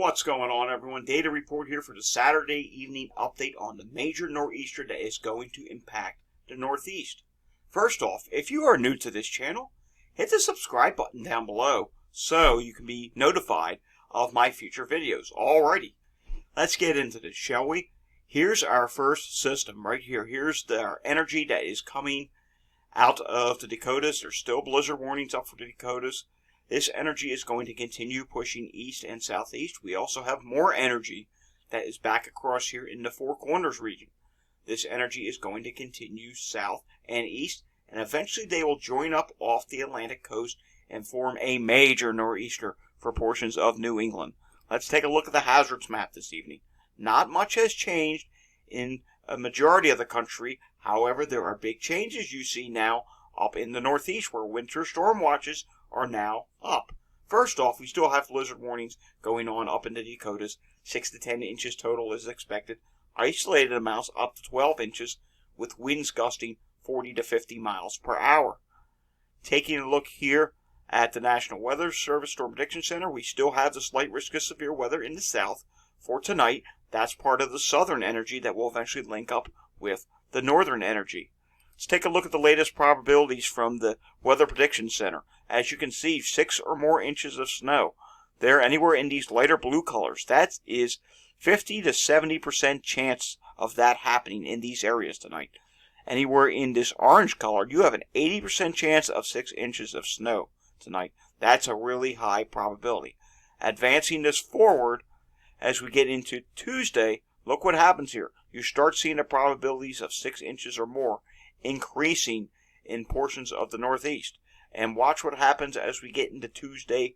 What's going on, everyone? Data report here for the Saturday evening update on the major nor'easter that is going to impact the Northeast. First off, if you are new to this channel, hit the subscribe button down below so you can be notified of my future videos. Alrighty, let's get into this, shall we? Here's our first system right here. Here's our energy that is coming out of the Dakotas. There's still blizzard warnings up for the Dakotas. This energy is going to continue pushing east and southeast. We also have more energy that is back across here in the Four Corners region. This energy is going to continue south and east, and eventually they will join up off the Atlantic coast and form a major nor'easter for portions of New England. Let's take a look at the hazards map this evening. Not much has changed in a majority of the country. However, there are big changes you see now up in the Northeast where winter storm watches are now up. First off, we still have blizzard warnings going on up in the Dakotas. 6 to 10 inches total is expected. Isolated amounts up to 12 inches with winds gusting 40 to 50 miles per hour. Taking a look here at the National Weather Service Storm Prediction Center, we still have the slight risk of severe weather in the south for tonight. That's part of the southern energy that will eventually link up with the northern energy. Let's take a look at the latest probabilities from the Weather Prediction Center. As you can see, 6 or more inches of snow. They're anywhere in these lighter blue colors. That is 50 to 70% chance of that happening in these areas tonight. Anywhere in this orange color, you have an 80% chance of 6 inches of snow tonight. That's a really high probability. Advancing this forward, as we get into Tuesday, look what happens here. You start seeing the probabilities of 6 inches or more increasing in portions of the Northeast. And watch what happens as we get into Tuesday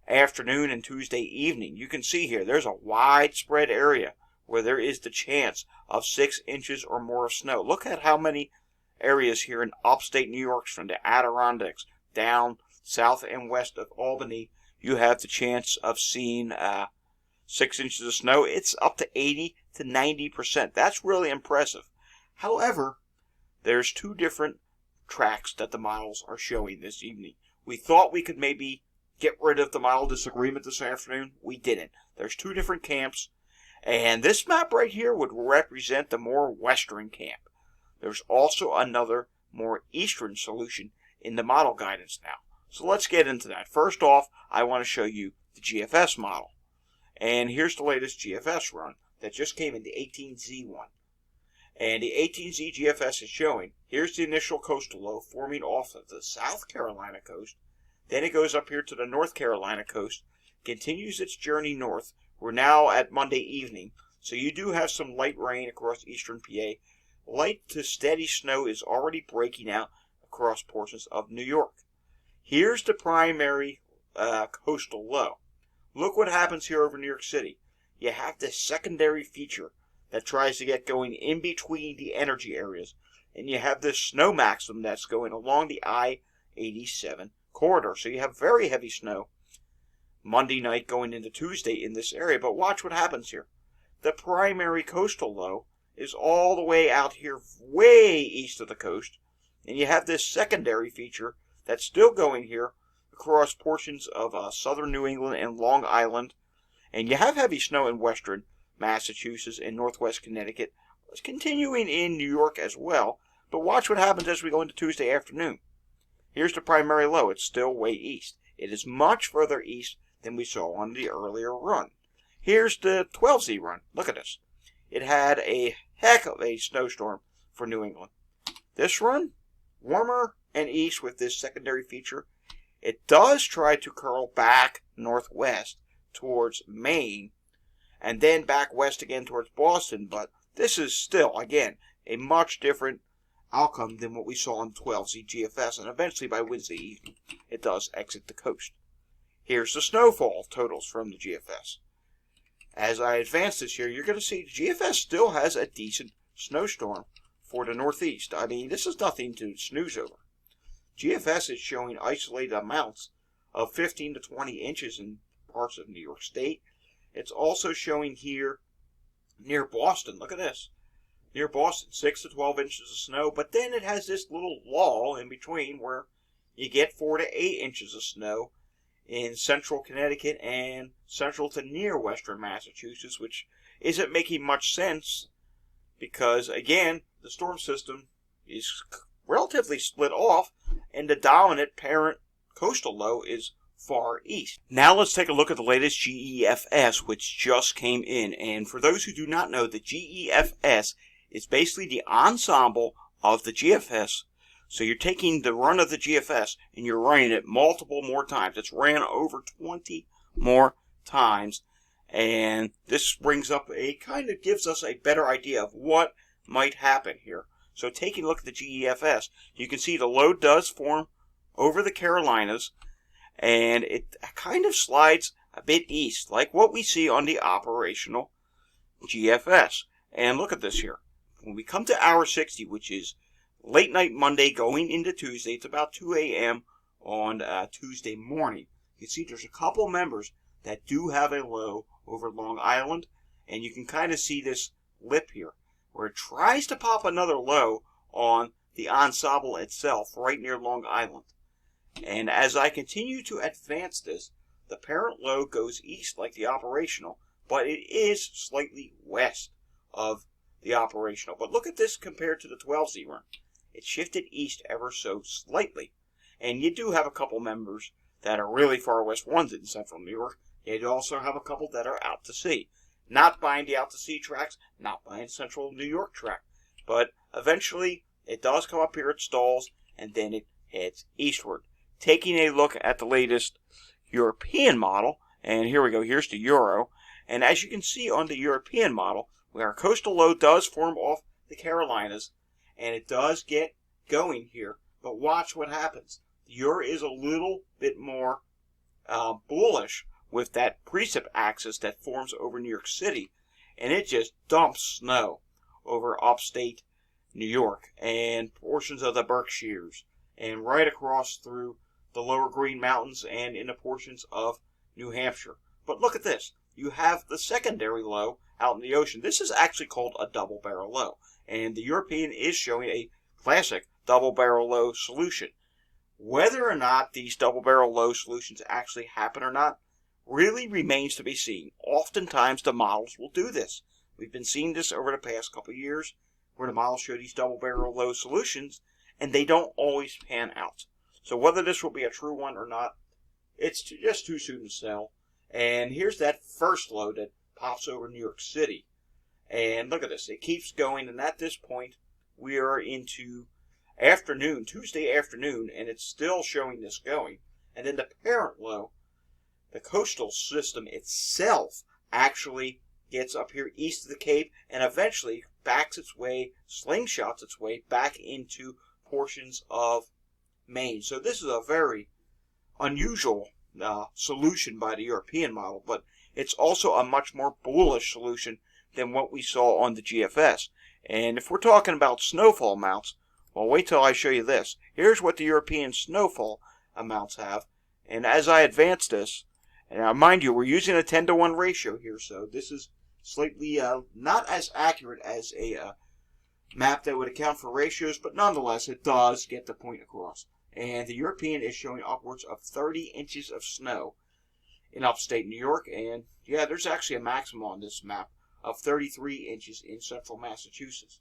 afternoon and Tuesday evening. You can see here, there's a widespread area where there is the chance of 6 inches or more of snow. Look at how many areas here in upstate New York, from the Adirondacks down south and west of Albany, you have the chance of seeing 6 inches of snow. It's up to 80 to 90%. That's really impressive. However, there's two different tracks that the models are showing this evening. We thought we could maybe get rid of the model disagreement this afternoon. We didn't. There's two different camps, and this map right here would represent the more western camp. There's also another more eastern solution in the model guidance now. So let's get into that. First off, I want to show you the GFS model. And here's the latest GFS run that just came in, the 18Z one. And the 18Z GFS is showing, here's the initial coastal low forming off of the South Carolina coast. Then it goes up here to the North Carolina coast, continues its journey north. We're now at Monday evening, so you do have some light rain across eastern PA. Light to steady snow is already breaking out across portions of New York. Here's the primary coastal low. Look what happens here over New York City. You have this secondary feature that tries to get going in between the energy areas. And you have this snow maximum that's going along the I-87 corridor. So you have very heavy snow Monday night going into Tuesday in this area. But watch what happens here. The primary coastal low is all the way out here way east of the coast. And you have this secondary feature that's still going here across portions of southern New England and Long Island. And you have heavy snow in western Massachusetts and northwest Connecticut. It's continuing in New York as well. But watch what happens as we go into Tuesday afternoon. Here's the primary low. It's still way east. It is much further east than we saw on the earlier run. Here's the 12Z run. Look at this. It had a heck of a snowstorm for New England. This run, warmer and east with this secondary feature. It does try to curl back northwest towards Maine and then back west again towards Boston, but this is still, again, a much different outcome than what we saw on 12Z GFS, and eventually by Wednesday evening, it does exit the coast. Here's the snowfall totals from the GFS. As I advance this here, you're going to see GFS still has a decent snowstorm for the Northeast. I mean, this is nothing to snooze over. GFS is showing isolated amounts of 15 to 20 inches in parts of New York State. It's also showing here near Boston. Look at this. Near Boston, 6 to 12 inches of snow. But then it has this little lull in between where you get 4 to 8 inches of snow in central Connecticut and central to near western Massachusetts, which isn't making much sense because, again, the storm system is relatively split off and the dominant parent coastal low is far east. Now let's take a look at the latest GEFS, which just came in. And for those who do not know, the GEFS is basically the ensemble of the GFS. So you're taking the run of the GFS and you're running it multiple more times. It's ran over 20 more times. And this brings up kind of gives us a better idea of what might happen here. So taking a look at the GEFS, you can see the low does form over the Carolinas, and it kind of slides a bit east, like what we see on the operational GFS. And look at this here. When we come to hour 60, which is late night Monday going into Tuesday, it's about 2 a.m. on Tuesday morning. You can see there's a couple members that do have a low over Long Island, and you can kind of see this lip here, where it tries to pop another low on the ensemble itself right near Long Island. And as I continue to advance this, the parent low goes east like the operational, but it is slightly west of the operational. But look at this compared to the 12Z run. It shifted east ever so slightly. And you do have a couple members that are really far west ones in central New York. You also have a couple that are out to sea. Not buying the out to sea tracks, not buying central New York track. But eventually it does come up here, it stalls, and then it heads eastward. Taking a look at the latest European model, and here we go, here's the Euro. And as you can see on the European model, where our coastal low does form off the Carolinas, and it does get going here. But watch what happens. The Euro is a little bit more bullish with that precip axis that forms over New York City, and it just dumps snow over upstate New York and portions of the Berkshires and right across through the lower Green Mountains and into portions of New Hampshire. But look at this. You have the secondary low out in the ocean. This is actually called a double barrel low, and the European is showing a classic double barrel low solution. Whether or not these double barrel low solutions actually happen or not really remains to be seen. Oftentimes the models will do this. We've been seeing this over the past couple of years where the models show these double barrel low solutions and they don't always pan out. So whether this will be a true one or not, it's just too soon to tell. And here's that first low that pops over New York City. And look at this. It keeps going, and at this point, we are into afternoon, Tuesday afternoon, and it's still showing this going. And then the parent low, the coastal system itself, actually gets up here east of the Cape and eventually backs its way, slingshots its way back into portions of Maine. So this is a very unusual solution by the European model, but it's also a much more bullish solution than what we saw on the GFS. And if we're talking about snowfall amounts, well, wait till I show you this. Here's what the European snowfall amounts have. And as I advance this, and mind you, we're using a 10-to-1 ratio here, so this is slightly not as accurate as a map that would account for ratios, but nonetheless, it does get the point across. And the European is showing upwards of 30 inches of snow in upstate New York, and yeah, there's actually a maximum on this map of 33 inches in central Massachusetts.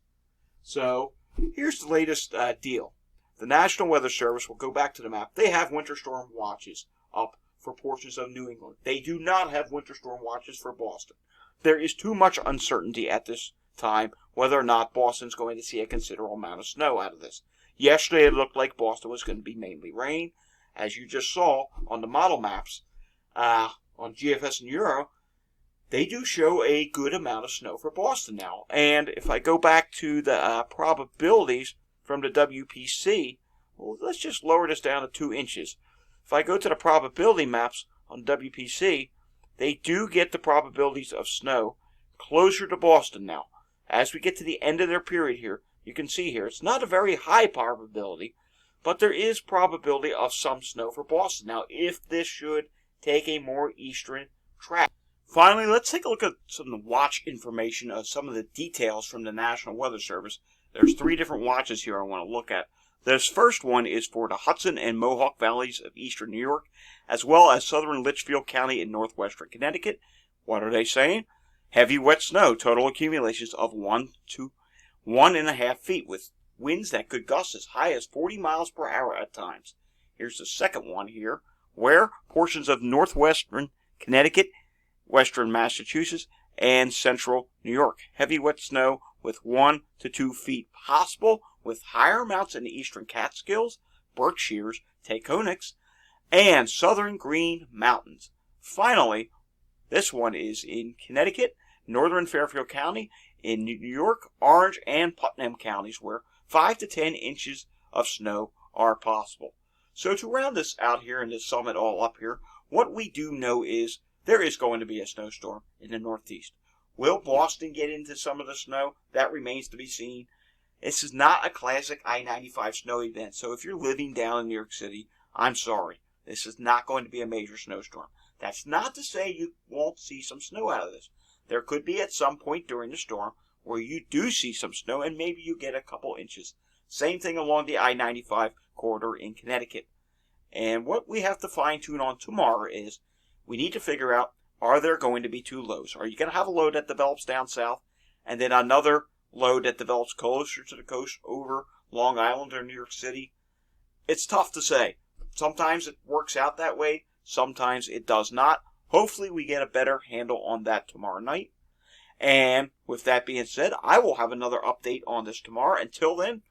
So here's the latest deal. The National Weather Service, will go back to the map, they have winter storm watches up for portions of New England. They do not have winter storm watches for Boston. There is too much uncertainty at this time whether or not Boston's going to see a considerable amount of snow out of this. Yesterday it looked like Boston was going to be mainly rain. As you just saw on the model maps, on GFS and Euro, they do show a good amount of snow for Boston now. And if I go back to the probabilities from the WPC, well, let's just lower this down to 2 inches. If I go to the probability maps on WPC, they do get the probabilities of snow closer to Boston now. As we get to the end of their period here, you can see here, it's not a very high probability, but there is probability of some snow for Boston. Now, if this should take a more eastern track. Finally, let's take a look at some watch information of some of the details from the National Weather Service. There's 3 different watches here I want to look at. This first one is for the Hudson and Mohawk valleys of eastern New York, as well as southern Litchfield County in northwestern Connecticut. What are they saying? Heavy wet snow, total accumulations of 1 to 1.5 feet, with winds that could gust as high as 40 miles per hour at times. Here's the second one here, where portions of northwestern Connecticut, western Massachusetts, and central New York. Heavy wet snow with 1 to 2 feet possible, with higher amounts in the eastern Catskills, Berkshires, Taconics, and southern Green Mountains. Finally, this one is in Connecticut, northern Fairfield County, in New York, Orange, and Putnam counties, where 5 to 10 inches of snow are possible. So to round this out here and to sum it all up here, what we do know is there is going to be a snowstorm in the Northeast. Will Boston get into some of the snow? That remains to be seen. This is not a classic I-95 snow event, so if you're living down in New York City, I'm sorry. This is not going to be a major snowstorm. That's not to say you won't see some snow out of this. There could be at some point during the storm where you do see some snow and maybe you get a couple inches. Same thing along the I-95 corridor in Connecticut. And what we have to fine-tune on tomorrow is we need to figure out, are there going to be two lows? Are you going to have a low that develops down south and then another low that develops closer to the coast over Long Island or New York City? It's tough to say. Sometimes it works out that way. Sometimes it does not. Hopefully we get a better handle on that tomorrow night. And with that being said, I will have another update on this tomorrow. Until then,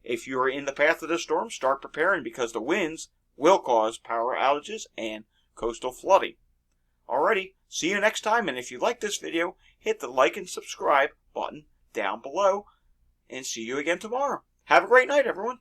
if you are in the path of the storm, start preparing because the winds will cause power outages and coastal flooding. Alrighty, see you next time. And if you like this video, hit the like and subscribe button down below. And see you again tomorrow. Have a great night, everyone.